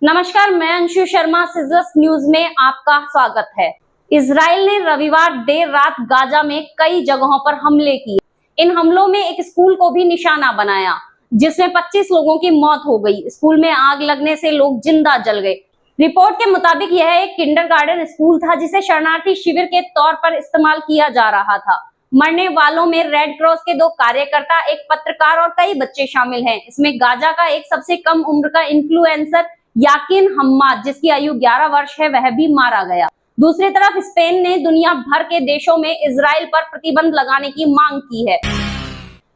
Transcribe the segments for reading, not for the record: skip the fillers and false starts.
नमस्कार, मैं अंशु शर्मा, सिजलस न्यूज में आपका स्वागत है। इजराइल ने रविवार देर रात गाजा में कई जगहों पर हमले किए। इन हमलों में एक स्कूल को भी निशाना बनाया, जिसमें 25 लोगों की मौत हो गई। स्कूल में आग लगने से लोग जिंदा जल गए। रिपोर्ट के मुताबिक यह एक किंडरगार्टन स्कूल था, जिसे शरणार्थी शिविर के तौर पर इस्तेमाल किया जा रहा था। मरने वालों में रेड क्रॉस के 2 कार्यकर्ता, एक पत्रकार और कई बच्चे शामिल हैं। इसमें गाजा का एक सबसे कम उम्र का इन्फ्लुएंसर याकिन हम्माद, जिसकी आयु 11 वर्ष है, वह भी मारा गया। दूसरी तरफ स्पेन ने दुनिया भर के देशों में इजराइल पर प्रतिबंध लगाने की मांग की है।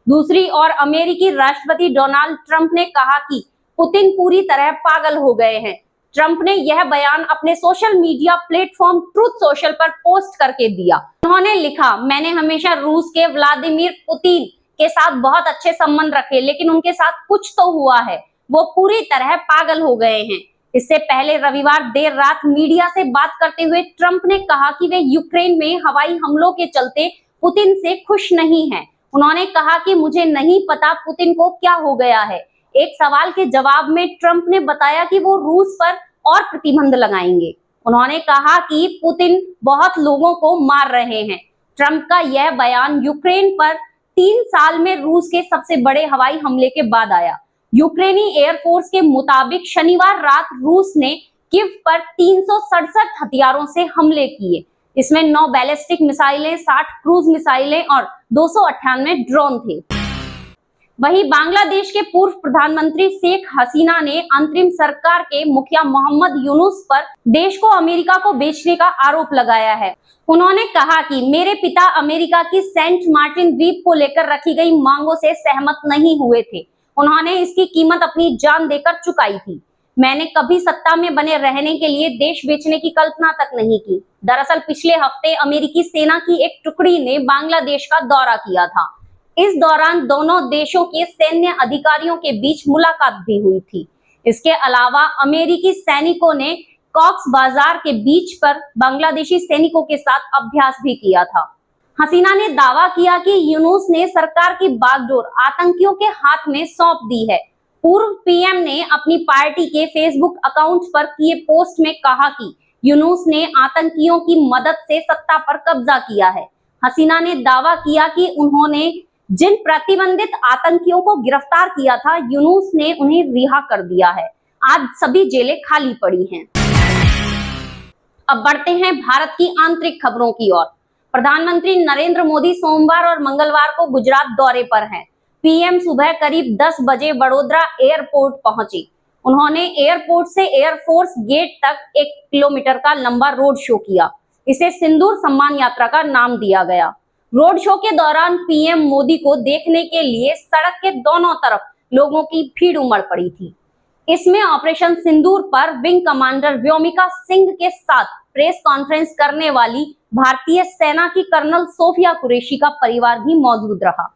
दूसरी ओर अमेरिकी राष्ट्रपति डोनाल्ड ट्रंप ने कहा कि पुतिन पूरी तरह पागल हो गए हैं। ट्रंप ने यह बयान अपने social media platform truth social पर पोस्ट करके दिया। उन्होंने लिखा, मैंने हमेशा रूस के व्लादिमीर पुतिन के साथ बहुत अच्छे संबंध रखे, लेकिन उनके साथ कुछ तो हुआ है। वो पूरी तरह पागल हो गए हैं। इससे पहले रविवार देर रात मीडिया से बात करते हुए ट्रंप ने कहा कि वे यूक्रेन में हवाई हमलों के चलते पुतिन से खुश नहीं हैं। उन्होंने कहा कि मुझे नहीं पता पुतिन को क्या हो गया है। एक सवाल के जवाब में ट्रंप ने बताया कि वो रूस पर और प्रतिबंध लगाएंगे। उन्होंने कहा कि पुतिन बहुत लोगों को मार रहे हैं। ट्रंप का यह बयान यूक्रेन पर 3 साल में रूस के सबसे बड़े हवाई हमले के बाद आया। यूक्रेनी एयरफोर्स के मुताबिक शनिवार रात रूस ने कीव पर 367 हथियारों से हमले किए। इसमें 9 बैलिस्टिक मिसाइलें, 60 क्रूज मिसाइलें और 298 ड्रोन थे। वहीं बांग्लादेश के पूर्व प्रधानमंत्री शेख हसीना ने अंतरिम सरकार के मुखिया मोहम्मद यूनुस पर देश को अमेरिका को बेचने का आरोप लगाया है। उन्होंने कहा कि मेरे पिता अमेरिका की सेंट मार्टिन द्वीप को लेकर रखी गई मांगों से सहमत नहीं हुए थे। उन्होंने इसकी कीमत अपनी जान देकर चुकाई थी। मैंने कभी सत्ता में बने रहने के लिए देश बेचने की कल्पना तक नहीं की। दरअसल पिछले हफ्ते अमेरिकी सेना की एक टुकड़ी ने बांग्लादेश का दौरा किया था। इस दौरान दोनों देशों के सैन्य अधिकारियों के बीच मुलाकात भी हुई थी। इसके अलावा अमेरिकी सैनिकों ने कॉक्स बाजार के बीच पर बांग्लादेशी सैनिकों के साथ अभ्यास भी किया था। हसीना ने दावा किया कि यूनुस ने सरकार की बागडोर आतंकियों के हाथ में सौंप दी है। पूर्व पीएम ने अपनी पार्टी के फेसबुक अकाउंट पर किए पोस्ट में कहा कि यूनुस ने आतंकियों की मदद से सत्ता पर कब्जा किया है। हसीना ने दावा किया कि उन्होंने जिन प्रतिबंधित आतंकियों को गिरफ्तार किया था, यूनुस ने उन्हें रिहा कर दिया है। आज सभी जेलें खाली पड़ी हैं। अब बढ़ते हैं भारत की आंतरिक खबरों की ओर। प्रधानमंत्री नरेंद्र मोदी सोमवार और मंगलवार को गुजरात दौरे पर हैं। पीएम सुबह करीब 10 बजे वडोदरा एयरपोर्ट पहुंचे। उन्होंने एयरपोर्ट से एयरफोर्स गेट तक 1 किलोमीटर का लंबा रोड शो किया। इसे सिंदूर सम्मान यात्रा का नाम दिया गया। रोड शो के दौरान पीएम मोदी को देखने के लिए सड़क के दोनों तरफ लोगों की भीड़ उमड़ पड़ी थी। इसमें ऑपरेशन सिंदूर पर विंग कमांडर व्योमिका सिंह के साथ प्रेस कॉन्फ्रेंस करने वाली भारतीय सेना की कर्नल सोफिया कुरैशी का परिवार भी मौजूद रहा।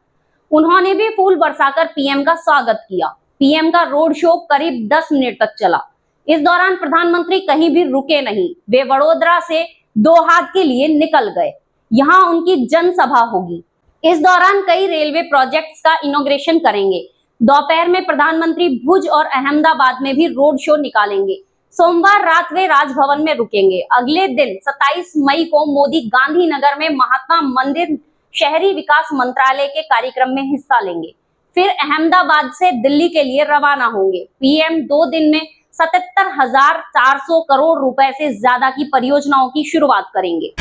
उन्होंने भी फूल बरसाकर पीएम का स्वागत किया। पीएम का रोड शो करीब 10 मिनट तक चला। इस दौरान प्रधानमंत्री कहीं भी रुके नहीं। वे वडोदरा से 2 हाथ के लिए निकल गए। यहाँ उनकी जनसभा होगी। इस दौरान कई रेलवे प्रोजेक्ट्स का इनॉग्रेशन करेंगे। दोपहर में प्रधानमंत्री भुज और अहमदाबाद में भी रोड शो निकालेंगे। सोमवार रात वे राजभवन में रुकेंगे। अगले दिन 27 मई को मोदी गांधीनगर में महात्मा मंदिर शहरी विकास मंत्रालय के कार्यक्रम में हिस्सा लेंगे। फिर अहमदाबाद से दिल्ली के लिए रवाना होंगे। पीएम 2 दिन में 77,400 करोड़ रुपए से ज्यादा की परियोजनाओं की शुरुआत करेंगे।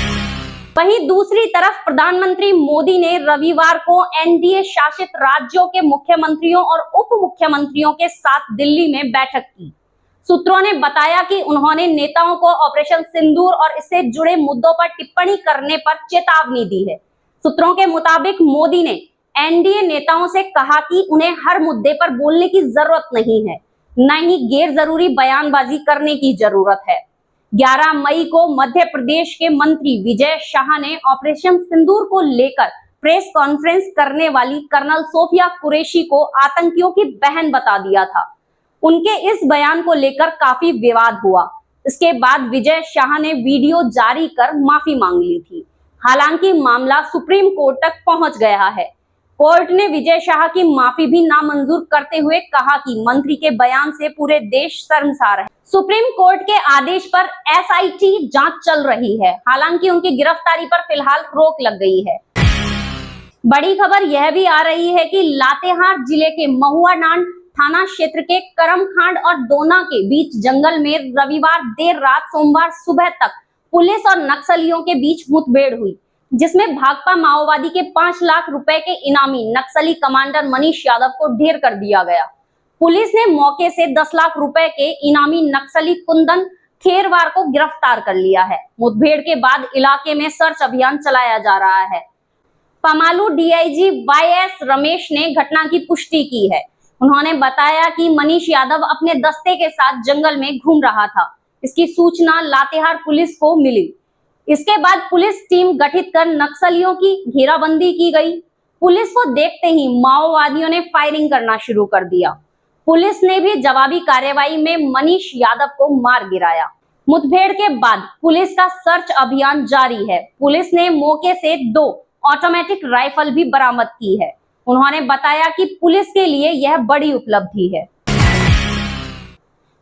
वहीं दूसरी तरफ प्रधानमंत्री मोदी ने रविवार को एनडीए शासित राज्यों के मुख्यमंत्रियों और उप मुख्यमंत्रियों के साथ दिल्ली में बैठक की। सूत्रों ने बताया कि उन्होंने नेताओं को ऑपरेशन सिंदूर और इससे जुड़े मुद्दों पर टिप्पणी करने पर चेतावनी दी है। सूत्रों के मुताबिक मोदी ने एनडीए नेताओं से कहा कि उन्हें हर मुद्दे पर बोलने की जरूरत नहीं है, न ही गैर जरूरी बयानबाजी करने की जरूरत है। 11 मई को मध्य प्रदेश के मंत्री विजय शाह ने ऑपरेशन सिंदूर को लेकर प्रेस कॉन्फ्रेंस करने वाली कर्नल सोफिया कुरैशी को आतंकियों की बहन बता दिया था। उनके इस बयान को लेकर काफी विवाद हुआ। इसके बाद विजय शाह ने वीडियो जारी कर माफी मांग ली थी। हालांकि मामला सुप्रीम कोर्ट तक पहुंच गया है। कोर्ट ने विजय शाह की माफी भी नामंजूर करते हुए कहा कि मंत्री के बयान से पूरे देश शर्मसार है। सुप्रीम कोर्ट के आदेश पर एसआईटी जांच चल रही है। हालांकि उनकी गिरफ्तारी पर फिलहाल रोक लग गई है। बड़ी खबर यह भी आ रही है कि लातेहार जिले के महुआडांड थाना क्षेत्र के करमखांड और दोना के बीच जंगल में रविवार देर रात सोमवार सुबह तक पुलिस और नक्सलियों के बीच मुठभेड़ हुई, जिसमें भाकपा माओवादी के 5 लाख रुपए के इनामी नक्सली कमांडर मनीष यादव को ढेर कर दिया गया। पुलिस ने मौके से 10 लाख रुपए के इनामी नक्सली कुंदन खेरवार को गिरफ्तार कर लिया है। मुठभेड़ के बाद इलाके में सर्च अभियान चलाया जा रहा है। पमालू डीआईजी वाईएस रमेश ने घटना की पुष्टि की है। उन्होंने बताया कि मनीष यादव अपने दस्ते के साथ जंगल में घूम रहा था। इसकी सूचना लातेहार पुलिस को मिली। इसके बाद पुलिस टीम गठित कर नक्सलियों की घेराबंदी की गई। पुलिस को देखते ही माओवादियों ने फायरिंग करना शुरू कर दिया। पुलिस ने भी जवाबी कार्रवाई में मनीष यादव को मार गिराया। मुठभेड़ के बाद पुलिस का सर्च अभियान जारी है। पुलिस ने मौके से 2 ऑटोमेटिक राइफल भी बरामद की है। उन्होंने बताया कि पुलिस के लिए यह बड़ी उपलब्धि है।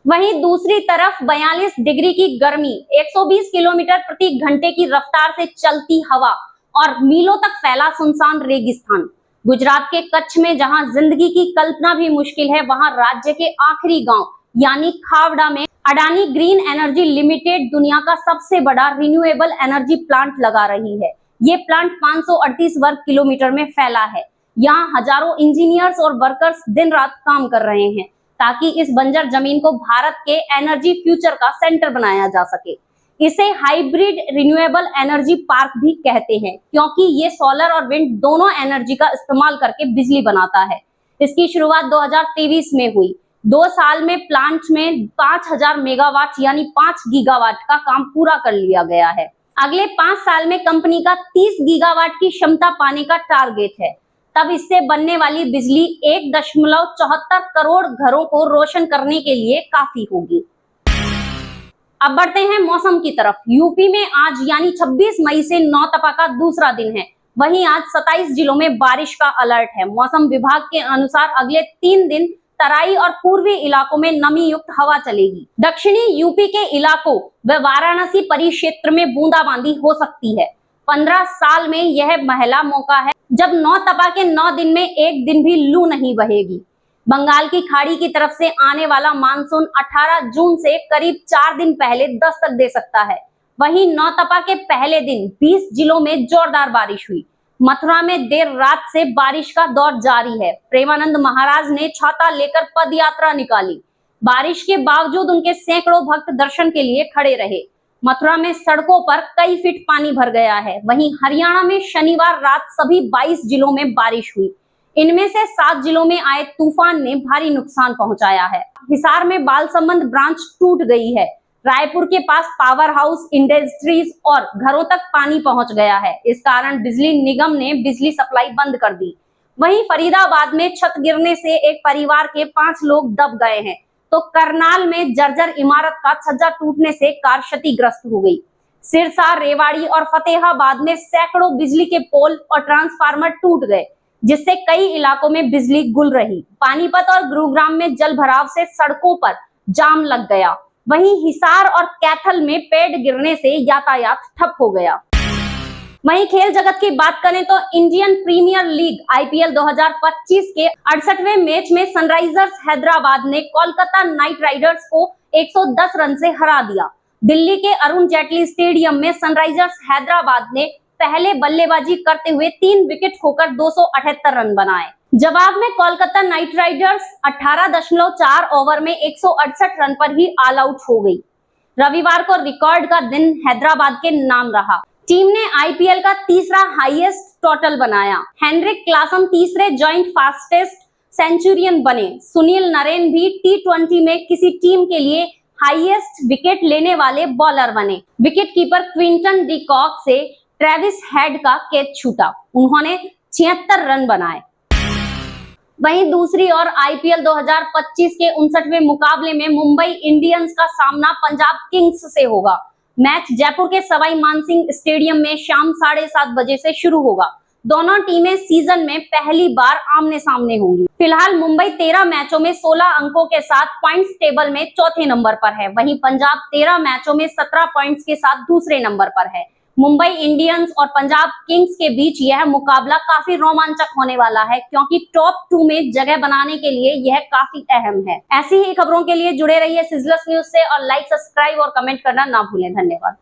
वहीं दूसरी तरफ 42 डिग्री की गर्मी, 120 किलोमीटर प्रति घंटे की रफ्तार से चलती हवा और मीलों तक फैला सुनसान रेगिस्तान। गुजरात के कच्छ में जहां जिंदगी की कल्पना भी मुश्किल है, वहां राज्य के आखिरी गांव यानी खावड़ा में अडानी ग्रीन एनर्जी लिमिटेड दुनिया का सबसे बड़ा रिन्यूएबल एनर्जी प्लांट लगा रही है। ये प्लांट 538 वर्ग किलोमीटर में फैला है। यहाँ हजारों इंजीनियर्स और वर्कर्स दिन रात काम कर रहे हैं ताकि इस बंजर जमीन को भारत के एनर्जी फ्यूचर का सेंटर बनाया जा सके। इसे हाइब्रिड रिन्यूएबल एनर्जी पार्क भी कहते हैं, क्योंकि ये सोलर और विंड दोनों एनर्जी का इस्तेमाल करके बिजली बनाता है। इसकी शुरुआत 2023 में हुई। 2 साल में प्लांट में 5000 मेगावाट यानी 5 गीगावाट का काम पूरा कर लिया गया है। अगले 5 साल में कंपनी का 30 गीगावाट की क्षमता पाने का टारगेट है। तब इससे बनने वाली बिजली 1.74 करोड़ घरों को रोशन करने के लिए काफी होगी। अब बढ़ते हैं मौसम की तरफ। यूपी में आज यानी 26 मई से नौतपा का दूसरा दिन है। वहीं आज 27 जिलों में बारिश का अलर्ट है। मौसम विभाग के अनुसार अगले 3 दिन तराई और पूर्वी इलाकों में नमी युक्त हवा चलेगी। दक्षिणी यूपी के इलाकों व वाराणसी परिक्षेत्र में बूंदाबांदी हो सकती है। 15 साल में यह पहला मौका है जब नौतपा के 9 दिन में एक दिन भी लू नहीं बहेगी। बंगाल की खाड़ी की तरफ से आने वाला मानसून 18 जून से करीब 4 दिन पहले दस्तक दे सकता है। वहीं नौतपा के पहले दिन 20 जिलों में जोरदार बारिश हुई। मथुरा में देर रात से बारिश का दौर जारी है। प्रेमानंद महाराज ने छाता लेकर पद यात्रा निकाली। बारिश के बावजूद उनके सैकड़ों भक्त दर्शन के लिए खड़े रहे। मथुरा में सड़कों पर कई फीट पानी भर गया है। वहीं हरियाणा में शनिवार रात सभी 22 जिलों में बारिश हुई। इनमें से 7 जिलों में आए तूफान ने भारी नुकसान पहुंचाया है। हिसार में बालसमंद ब्रांच टूट गई है। रायपुर के पास पावर हाउस, इंडस्ट्रीज और घरों तक पानी पहुंच गया है। इस कारण बिजली निगम ने बिजली सप्लाई बंद कर दी। वहीं फरीदाबाद में छत गिरने से एक परिवार के 5 लोग दब गए हैं, तो करनाल में जर्जर इमारत का छज्जा टूटने से कार क्षतिग्रस्त हो गई। सिरसा, रेवाड़ी और फतेहाबाद में सैकड़ों बिजली के पोल और ट्रांसफार्मर टूट गए, जिससे कई इलाकों में बिजली गुल रही। पानीपत और गुरुग्राम में जल भराव से सड़कों पर जाम लग गया। वहीं हिसार और कैथल में पेड़ गिरने से यातायात ठप हो गया। वहीं खेल जगत की बात करें तो इंडियन प्रीमियर लीग आईपीएल 2025 के 68वें मैच में सनराइजर्स हैदराबाद ने कोलकाता नाइट राइडर्स को 110 रन से हरा दिया। दिल्ली के अरुण जेटली स्टेडियम में सनराइजर्स हैदराबाद ने पहले बल्लेबाजी करते हुए 3 विकेट खोकर 278 रन बनाए। जवाब में कोलकाता नाइट राइडर्स 18.4 ओवर में 168 रन पर ही ऑल आउट हो गई। रविवार को रिकॉर्ड का दिन हैदराबाद के नाम रहा। टीम ने आईपीएल का तीसरा हाईएस्ट टोटल बनाया। हेनरिक क्लासन तीसरे जॉइंट फास्टेस्ट सेंचुरियन बने। सुनील नरेन भी टी20 में किसी टीम के लिए हाईएस्ट विकेट लेने वाले बॉलर बने। Wicket keeper Quinton de Kock से ट्रेविस हेड का कैच छूटा। उन्होंने 76 रन बनाए। वहीं दूसरी ओर आईपीएल 2025 के 59वें मुकाबले में मुंबई इंडियंस का सामना पंजाब किंग्स से होगा। मैच जयपुर के सवाई मानसिंह स्टेडियम में शाम 7:30 बजे से शुरू होगा। दोनों टीमें सीजन में पहली बार आमने सामने होंगी। फिलहाल मुंबई 13 मैचों में 16 अंकों के साथ पॉइंट्स टेबल में चौथे नंबर पर है, वहीं पंजाब 13 मैचों में 17 पॉइंट्स के साथ दूसरे नंबर पर है। मुंबई इंडियंस और पंजाब किंग्स के बीच यह मुकाबला काफी रोमांचक होने वाला है, क्योंकि टॉप 2 में जगह बनाने के लिए यह काफी अहम है। ऐसी ही खबरों के लिए जुड़े रहिए सिजलर्स न्यूज से और लाइक, सब्सक्राइब और कमेंट करना ना भूलें। धन्यवाद।